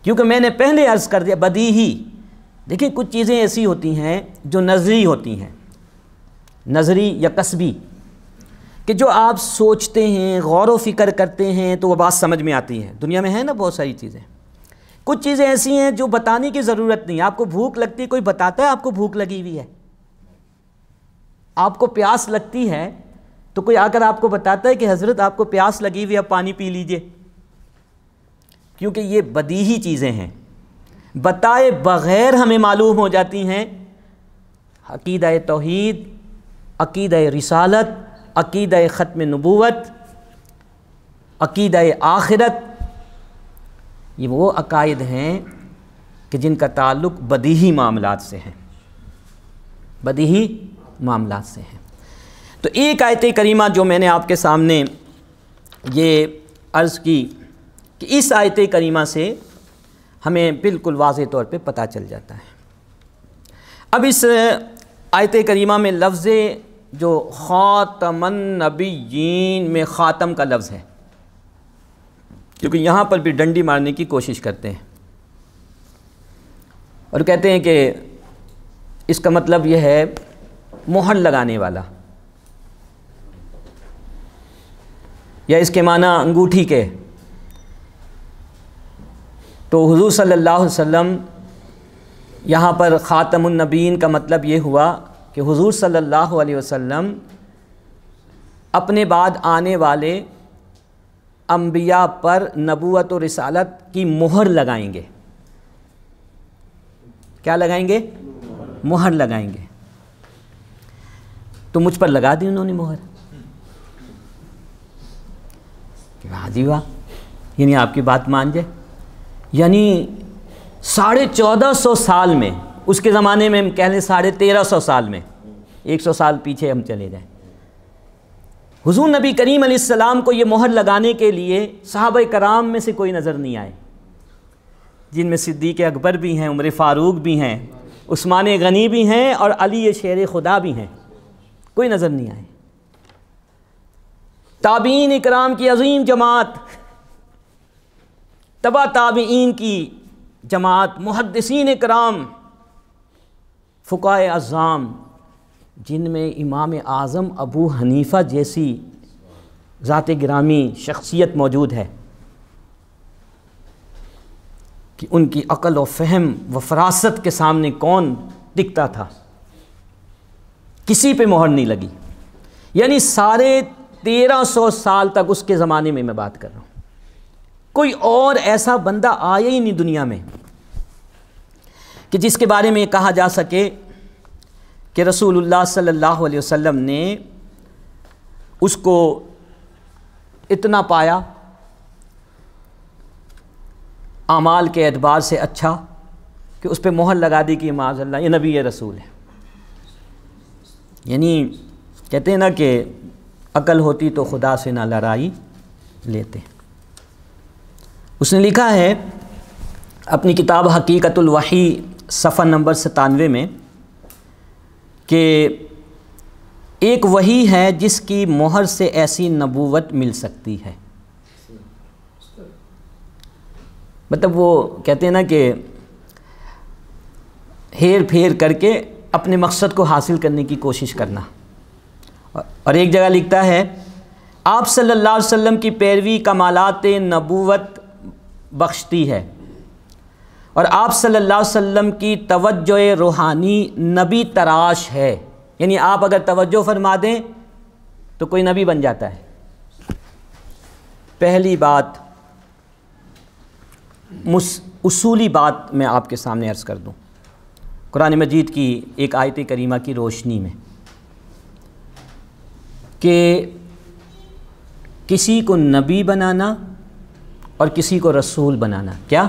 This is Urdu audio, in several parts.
کیونکہ میں نے پہلے عرض کر دیا بدیہی. دیکھیں کچھ چیزیں ایسی ہوتی ہیں جو نظری ہوتی ہیں، نظری یا کسبی، کہ جو آپ سوچتے ہیں، غور و فکر کرتے ہیں تو وہ بات سمجھ میں آتی ہے. دنیا میں ہے نا بہت ساری چیزیں. کچھ چیزیں ایسی ہیں جو بتانے کی ضرورت نہیں. آپ کو بھوک لگتی ہے، کوئی بتاتا ہے آپ کو بھوک لگی ہوئی ہے؟ آپ کو پیاس لگتی ہے تو کوئی آ کر آپ کو بتاتا ہے کہ حضرت آپ کو پیاس لگی ہوئی ہے، آپ پانی پی لیجئے؟ کیونکہ یہ بدیہی چیزیں ہیں، بتائے بغیر ہمیں معلوم ہو جاتی ہیں. عقیدہ توحید، عقیدہ رسالت، عقیدہ ختم نبوت، عقیدہ آخرت، یہ وہ عقائد ہیں کہ جن کا تعلق بدیہی معاملات سے ہے، بدیہی معاملات سے ہیں. تو ایک آیت کریمہ جو میں نے آپ کے سامنے یہ عرض کی کہ اس آیت کریمہ سے ہمیں بالکل واضح طور پہ پتہ چل جاتا ہے. اب اس آیت کریمہ میں لفظ جو خاتم النبیین میں خاتم کا لفظ ہے، کیونکہ یہاں پر بھی ڈنڈی مارنے کی کوشش کرتے ہیں اور کہتے ہیں کہ اس کا مطلب یہ ہے مہر لگانے والا، یا اس کے معنی انگوٹھی کے. تو حضور صلی اللہ علیہ وسلم یہاں پر خاتم النبیین کا مطلب یہ ہوا کہ حضور صلی اللہ علیہ وسلم اپنے بعد آنے والے انبیاء پر نبوت و رسالت کی مہر لگائیں گے. کیا لگائیں گے؟ مہر لگائیں گے. تو مجھ پر لگا دی انہوں نے مہر کہ واہ جی واہ، یعنی آپ کی بات مان جائے. یعنی 1450 سال میں، اس کے زمانے میں ہم کہہ لیں 1350 سال میں، 100 سال پیچھے ہم چلے جائیں، حضور نبی کریم علیہ السلام کو یہ مہر لگانے کے لیے صحابہ کرام میں سے کوئی نظر نہیں آئے، جن میں صدیق اکبر بھی ہیں، عمر فاروق بھی ہیں، عثمان غنی بھی ہیں اور علی شیر خدا بھی ہیں. کوئی نظر نہیں آئے. تابعین اکرام کی عظیم جماعت، تبع تابعین کی جماعت، محدثین اکرام، فقہاء اعظام، جن میں امام اعظم ابو حنیفہ جیسی ذات گرامی شخصیت موجود ہے کہ ان کی عقل و فہم و فراست کے سامنے کون ٹکتا تھا. کسی پہ مہر نہیں لگی. یعنی 1350 سال تک اس کے زمانے میں بات کر رہا ہوں، کوئی اور ایسا بندہ آیا ہی نہیں دنیا میں کہ جس کے بارے میں کہا جا سکے کہ رسول اللہ صلی اللہ علیہ وسلم نے اس کو اتنا پایا اعمال کے اعتبار سے اچھا کہ اس پہ مہر لگا دی کہ معاذ اللہ یہ نبی رسول ہے. یعنی کہتے ہیں نا کہ عقل ہوتی تو خدا سے نہ لڑائی لیتے. اس نے لکھا ہے اپنی کتاب حقیقت الوحی صفحہ نمبر 97 میں کہ ایک وحی ہے جس کی مہر سے ایسی نبوت مل سکتی ہے. مطلب وہ کہتے ہیں نا کہ ہیر پھیر کر کے اپنے مقصد کو حاصل کرنے کی کوشش کرنا. اور ایک جگہ لکھتا ہے آپ صلی اللہ علیہ وسلم کی پیروی کمالات نبوت بخشتی ہے اور آپ صلی اللہ علیہ وسلم کی توجہ روحانی نبی تراش ہے. یعنی آپ اگر توجہ فرما دیں تو کوئی نبی بن جاتا ہے. پہلی بات اصولی بات میں آپ کے سامنے عرض کر دوں قرآن مجید کی ایک آیت کریمہ کی روشنی میں کہ کسی کو نبی بنانا اور کسی کو رسول بنانا کیا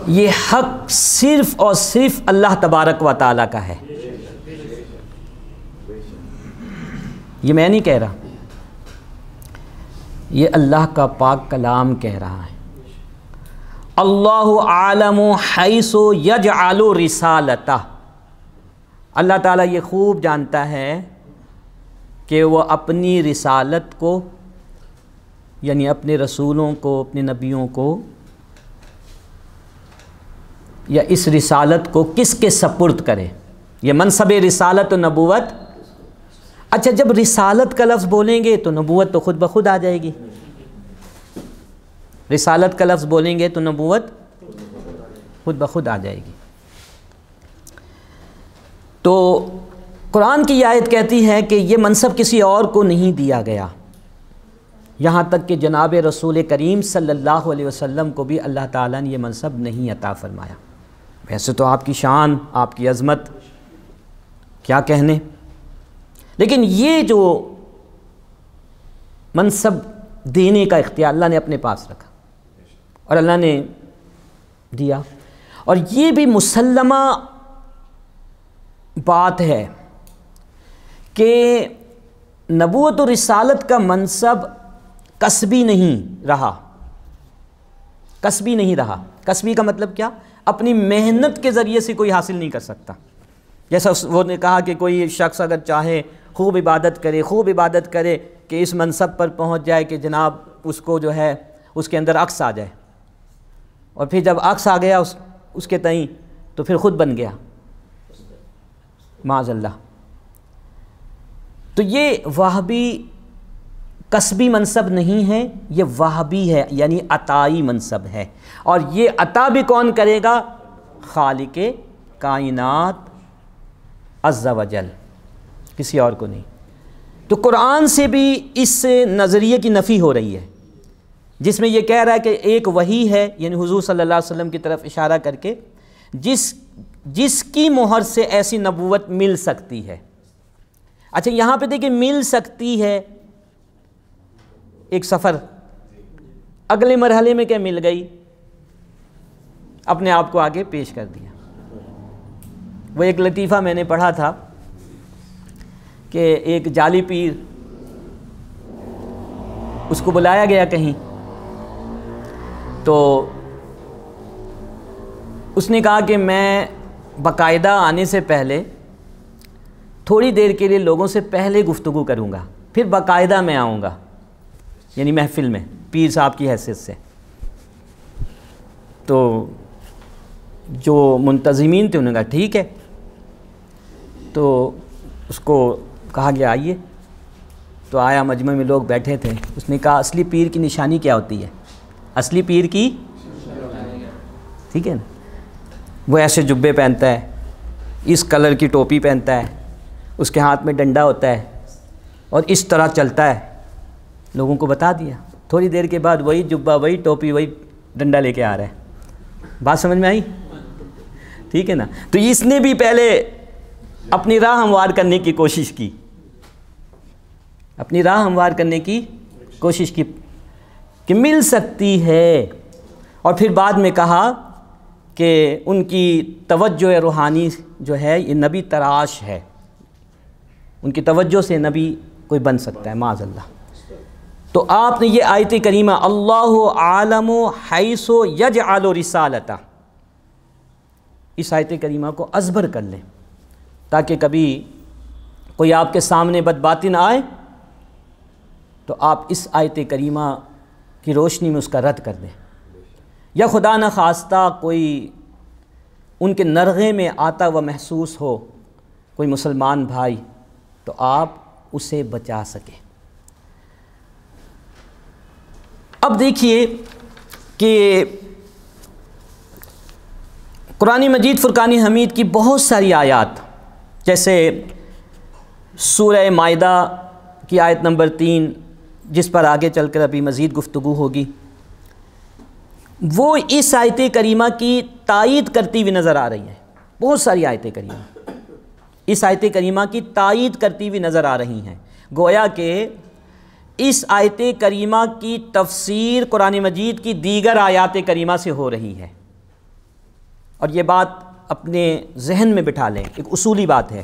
یہ حق صرف اور صرف اللہ تبارک و تعالیٰ کا ہے. یہ میں نہیں کہہ رہا، یہ اللہ کا پاک کلام کہہ رہا ہے. اللہ عالم حیث یجعل رسالتہ، اللہ تعالیٰ یہ خوب جانتا ہے کہ وہ اپنی رسالت کو یعنی اپنے رسولوں کو اپنے نبیوں کو یا اس رسالت کو کس کے سپرد کرے؟ یہ منصب رسالت و نبوت. اچھا جب رسالت کا لفظ بولیں گے تو نبوت تو خود بخود آ جائے گی. رسالت کا لفظ بولیں گے تو نبوت خود بخود آ جائے گی. تو قرآن کی آیت کہتی ہے کہ یہ منصب کسی اور کو نہیں دیا گیا، یہاں تک کہ جناب رسول کریم صلی اللہ علیہ وسلم کو بھی اللہ تعالیٰ نے یہ منصب نہیں عطا فرمایا. ویسے تو آپ کی شان، آپ کی عظمت کیا کہنے، لیکن یہ جو منصب دینے کا اختیار اللہ نے اپنے پاس رکھا اور اللہ نے دیا. اور یہ بھی مسلمہ بات ہے کہ نبوت و رسالت کا منصب کسبی نہیں رہا. کسبی نہیں رہا. کسبی کا مطلب کیا؟ اپنی محنت کے ذریعے سے کوئی حاصل نہیں کر سکتا. جیسا وہ نے کہا کہ کوئی شخص اگر چاہے خوب عبادت کرے کہ اس منصب پر پہنچ جائے کہ جناب اس کو جو ہے اس کے اندر عکس آ جائے، اور پھر جب عکس آ گیا اس کے تئیں تو پھر خود بن گیا، معاذ اللہ. تو یہ وہابی کسبی منصب نہیں ہے، یہ وہابی ہے، یعنی عطائی منصب ہے. اور یہ عطا بھی کون کرے گا؟ خالق کائنات عز و جل، کسی اور کو نہیں. تو قرآن سے بھی اس نظریے کی نفی ہو رہی ہے جس میں یہ کہہ رہا ہے کہ ایک وحی ہے، یعنی حضور صلی اللہ علیہ وسلم کی طرف اشارہ کر کے، جس کی مہر سے ایسی نبوت مل سکتی ہے. اچھا یہاں پہ دیکھیں مل سکتی ہے، ایک سفر، اگلے مرحلے میں کیا مل گئی؟ اپنے آپ کو آگے پیش کر دیا. وہ ایک لطیفہ میں نے پڑھا تھا کہ ایک جعلی پیر، اس کو بلایا گیا کہیں، تو اس نے کہا کہ میں باقاعدہ آنے سے پہلے تھوڑی دیر کے لیے لوگوں سے پہلے گفتگو کروں گا، پھر باقاعدہ میں آؤں گا، یعنی محفل میں پیر صاحب کی حیثیت سے. تو جو منتظمین تھے انہوں نے کہا ٹھیک ہے. تو اس کو کہا گیا آئیے. تو آیا، مجمع میں لوگ بیٹھے تھے. اس نے کہا اصلی پیر کی نشانی کیا ہوتی ہے؟ اصلی پیر کی، ٹھیک ہے نا، وہ ایسے جبے پہنتا ہے، اس کلر کی ٹوپی پہنتا ہے، اس کے ہاتھ میں ڈنڈا ہوتا ہے اور اس طرح چلتا ہے. لوگوں کو بتا دیا. تھوڑی دیر کے بعد وہی جبہ، وہی ٹوپی، وہی ڈنڈا لے کے آ رہا ہے. بات سمجھ میں آئی؟ ٹھیک ہے نا. تو اس نے بھی پہلے اپنی راہ ہموار کرنے کی کوشش کی، اپنی راہ ہموار کرنے کی کوشش کی کہ مل سکتی ہے. اور پھر بعد میں کہا کہ ان کی توجہ روحانی جو ہے یہ نبی تراش ہے، ان کی توجہ سے نبی کوئی بن سکتا ہے، معاذ اللہ. تو آپ نے یہ آیت کریمہ اللہ عالم حیث یجعل رسالتہ، اس آیت کریمہ کو ازبر کر لیں تاکہ کبھی کوئی آپ کے سامنے بدباطن آئے تو آپ اس آیت کریمہ کی روشنی میں اس کا رد کر دیں. یا خدا نخواستہ کوئی ان کے نرغے میں آتا ہوا محسوس ہو کوئی مسلمان بھائی تو آپ اسے بچا سکیں. اب دیکھیے کہ قرآن مجید فرقان حمید کی بہت ساری آیات، جیسے سورہ مائدہ کی آیت نمبر 3 جس پر آگے چل کر ابھی مزید گفتگو ہوگی، وہ اس آیت کریمہ کی تائید کرتی ہوئی نظر آ رہی ہے. بہت ساری آیت کریمہ اس آیت کریمہ کی تائید کرتی ہوئی نظر آ رہی ہیں. گویا کہ اس آیت کریمہ کی تفسیر قرآن مجید کی دیگر آیات کریمہ سے ہو رہی ہے. اور یہ بات اپنے ذہن میں بٹھا لیں، ایک اصولی بات ہے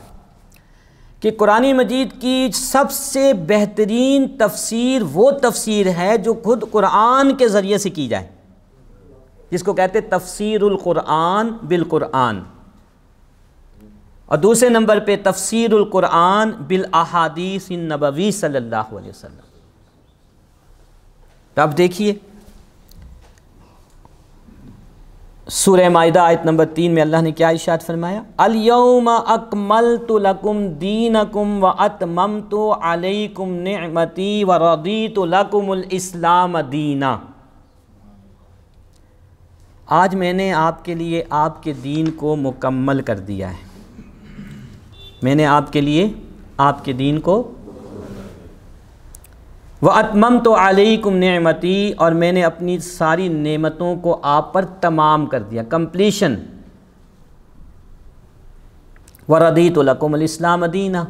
کہ قرآن مجید کی سب سے بہترین تفسیر وہ تفسیر ہے جو خود قرآن کے ذریعے سے کی جائے، جس کو کہتے ہیں تفسیر القرآن بالقرآن. اور دوسرے نمبر پہ تفسیر القرآن بالاحادیث النبوی صلی اللہ علیہ وسلم. تو اب دیکھیے سورہ مائدہ آیت نمبر 3 میں اللہ نے کیا ارشاد فرمایا؟ الیوم اکملت لکم دینکم واتممت علیکم نعمتی ورضیت لکم الاسلام دینا۔ آج میں نے آپ کے لیے آپ کے دین کو مکمل کر دیا ہے۔ میں نے آپ کے لیے آپ کے دین کو وَأَتْمَمْتُ عَلَيْكُمْ نِعْمَتِي، اور میں نے اپنی ساری نعمتوں کو آپ پر تمام کر دیا، کمپلیشن۔ وَرَضِيتُ لَكُمُ الْإِسْلَامَ دِينًا،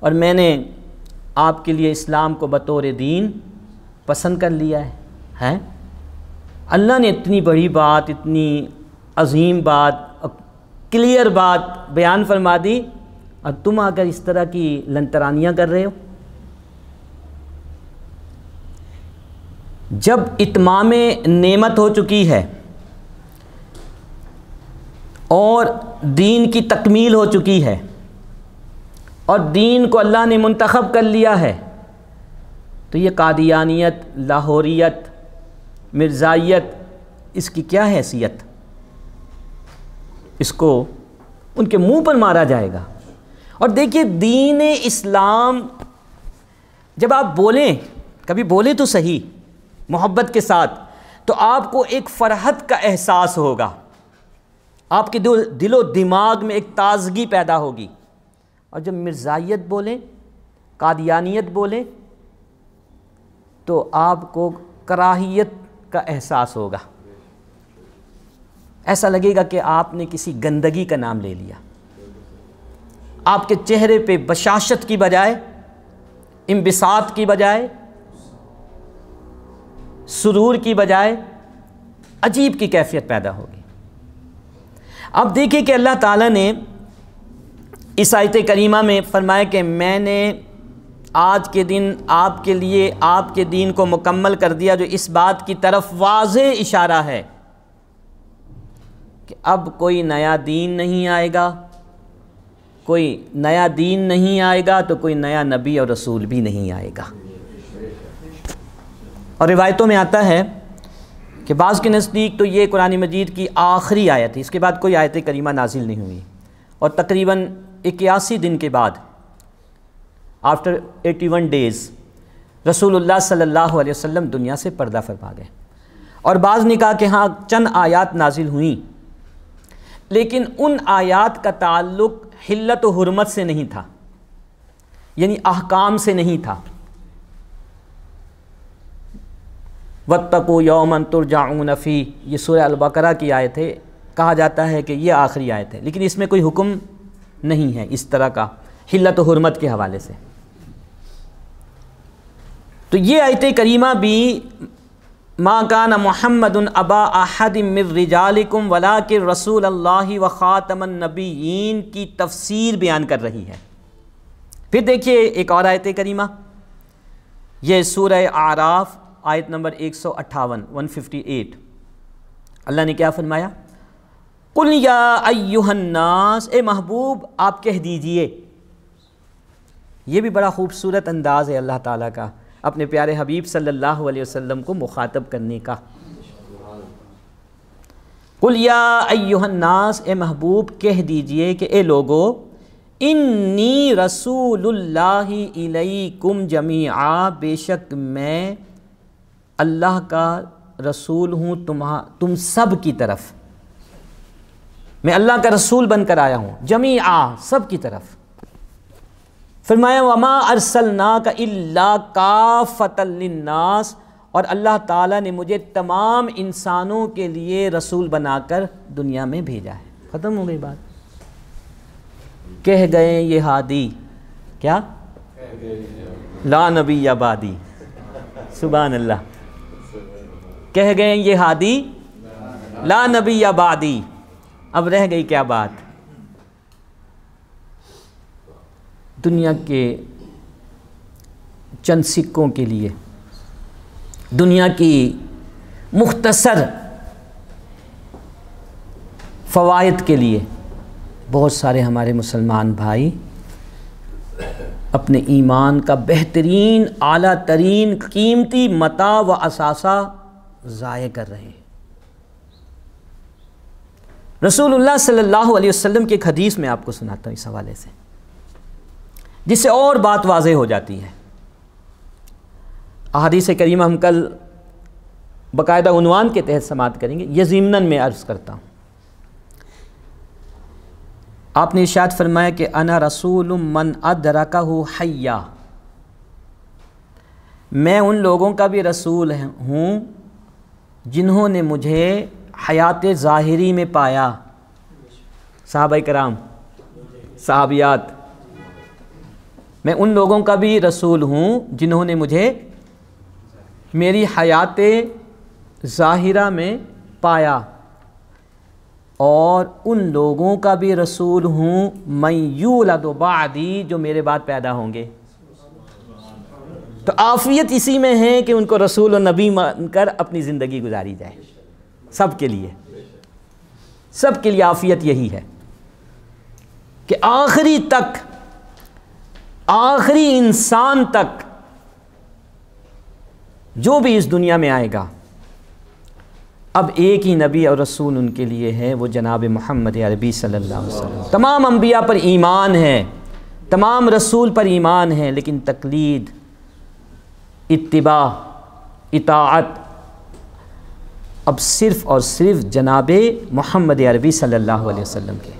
اور میں نے آپ کے لیے اسلام کو بطور دین پسند کر لیا ہے۔ اللہ نے اتنی بڑی بات، اتنی عظیم بات، کلیئر بات بیان فرما دی، اور تم آ کر اس طرح کی لنترانیاں کر رہے ہو۔ جب اتمام نعمت ہو چکی ہے اور دین کی تکمیل ہو چکی ہے اور دین کو اللہ نے منتخب کر لیا ہے، تو یہ قادیانیت، لاہوریت، مرزائیت، اس کی کیا حیثیت؟ اس کو ان کے منہ پر مارا جائے گا۔ اور دیکھیے دین اسلام جب آپ بولیں، کبھی بولیں تو صحیح محبت کے ساتھ، تو آپ کو ایک فرحت کا احساس ہوگا، آپ کے دل و دماغ میں ایک تازگی پیدا ہوگی۔ اور جب مرزائیت بولیں، قادیانیت بولیں، تو آپ کو کراہیت کا احساس ہوگا، ایسا لگے گا کہ آپ نے کسی گندگی کا نام لے لیا۔ آپ کے چہرے پہ بشاشت کی بجائے، انبساط کی بجائے، سرور کی بجائے عجیب کی کیفیت پیدا ہوگی۔ اب دیکھیں کہ اللہ تعالیٰ نے اس آیت کریمہ میں فرمایا کہ میں نے آج کے دن آپ کے لیے آپ کے دین کو مکمل کر دیا، جو اس بات کی طرف واضح اشارہ ہے کہ اب کوئی نیا دین نہیں آئے گا، کوئی نیا دین نہیں آئے گا تو کوئی نیا نبی اور رسول بھی نہیں آئے گا۔ اور روایتوں میں آتا ہے کہ بعض کے نزدیک تو یہ قرآن مجید کی آخری آیت ہے، اس کے بعد کوئی آیت کریمہ نازل نہیں ہوئی، اور تقریباً 81 دن کے بعد، آفٹر 81 ڈیز، رسول اللہ صلی اللہ علیہ وسلم دنیا سے پردہ فرما گئے۔ اور بعض نے کہا کہ ہاں چند آیات نازل ہوئیں، لیکن ان آیات کا تعلق حلت و حرمت سے نہیں تھا، یعنی احکام سے نہیں تھا۔ وَاتَّقُوا يَوْمًا تُرْجَعُونَ فِيهِ، یہ سورہ البقرہ کی آیت ہے، کہا جاتا ہے کہ یہ آخری آیت ہے، لیکن اس میں کوئی حکم نہیں ہے اس طرح کا حلت و حرمت کے حوالے سے۔ تو یہ آیت کریمہ بھی ما کان محمد ابا احد من رجالکم ولکن رسول اللہ وخاتم النبیین کی تفسیر بیان کر رہی ہے۔ پھر دیکھیے ایک اور آیت کریمہ، یہ سورہ اعراف آیت نمبر 158 158، اللہ نے کیا فرمایا؟ قل یا ایہا الناس، اے محبوب آپ کہہ دیجئے۔ یہ بھی بڑا خوبصورت انداز ہے اللہ تعالیٰ کا اپنے پیارے حبیب صلی اللہ علیہ وسلم کو مخاطب کرنے کا۔ قل یا ایہا الناس، اے محبوب کہہ دیجئے کہ اے لوگو، انی رسول اللہ الیکم جمیعا، بے شک میں اللہ کا رسول ہوں تم سب کی طرف، میں اللہ کا رسول بن کر آیا ہوں، جمیعا سب کی طرف۔ فرمایا وما ارسلناک الا کافۃ للناس، اور اللہ تعالیٰ نے مجھے تمام انسانوں کے لیے رسول بنا کر دنیا میں بھیجا ہے۔ ختم ہو گئی بات۔ کہہ گئے یہ ہادی، کیا؟ لا نبی بعدی، سبحان اللہ، کہہ گئے یہ ہادی لا نبی بعدی، اب رہ گئی کیا بات؟ دنیا کے چند سکوں کے لیے، دنیا کی مختصر فوائد کے لیے بہت سارے ہمارے مسلمان بھائی اپنے ایمان کا بہترین، اعلیٰ ترین، قیمتی متاع و اثاثہ ضائع کر رہے ہیں۔ رسول اللہ صلی اللہ علیہ وسلم کی ایک حدیث میں آپ کو سناتا ہوں اس حوالے سے، جس سے اور بات واضح ہو جاتی ہے۔ احادیث کریمہ ہم کل باقاعدہ عنوان کے تحت سماعت کریں گے، یہ ضمناً میں عرض کرتا ہوں۔ آپ نے ارشاد فرمایا کہ انا رسول من ادرکہ حیا، میں ان لوگوں کا بھی رسول ہوں جنہوں نے مجھے حیات ظاہری میں پایا۔ صحابہ کرام، صحابیات، میں ان لوگوں کا بھی رسول ہوں جنہوں نے مجھے میری حیات ظاہرہ میں پایا، اور ان لوگوں کا بھی رسول ہوں من یولد بعدی، جو میرے بعد پیدا ہوں گے۔ تو عافیت اسی میں ہے کہ ان کو رسول و نبی مان کر اپنی زندگی گزاری جائے، سب کے لیے، سب کے لیے عافیت یہی ہے کہ آخری تک، آخری انسان تک جو بھی اس دنیا میں آئے گا، اب ایک ہی نبی اور رسول ان کے لیے ہے، وہ جناب محمد عربی صلی اللہ علیہ وسلم۔ تمام انبیاء پر ایمان ہے، تمام رسول پر ایمان ہے، لیکن تقلید، اتباع، اطاعت اب صرف اور صرف جناب محمد عربی صلی اللہ علیہ وسلم کے۔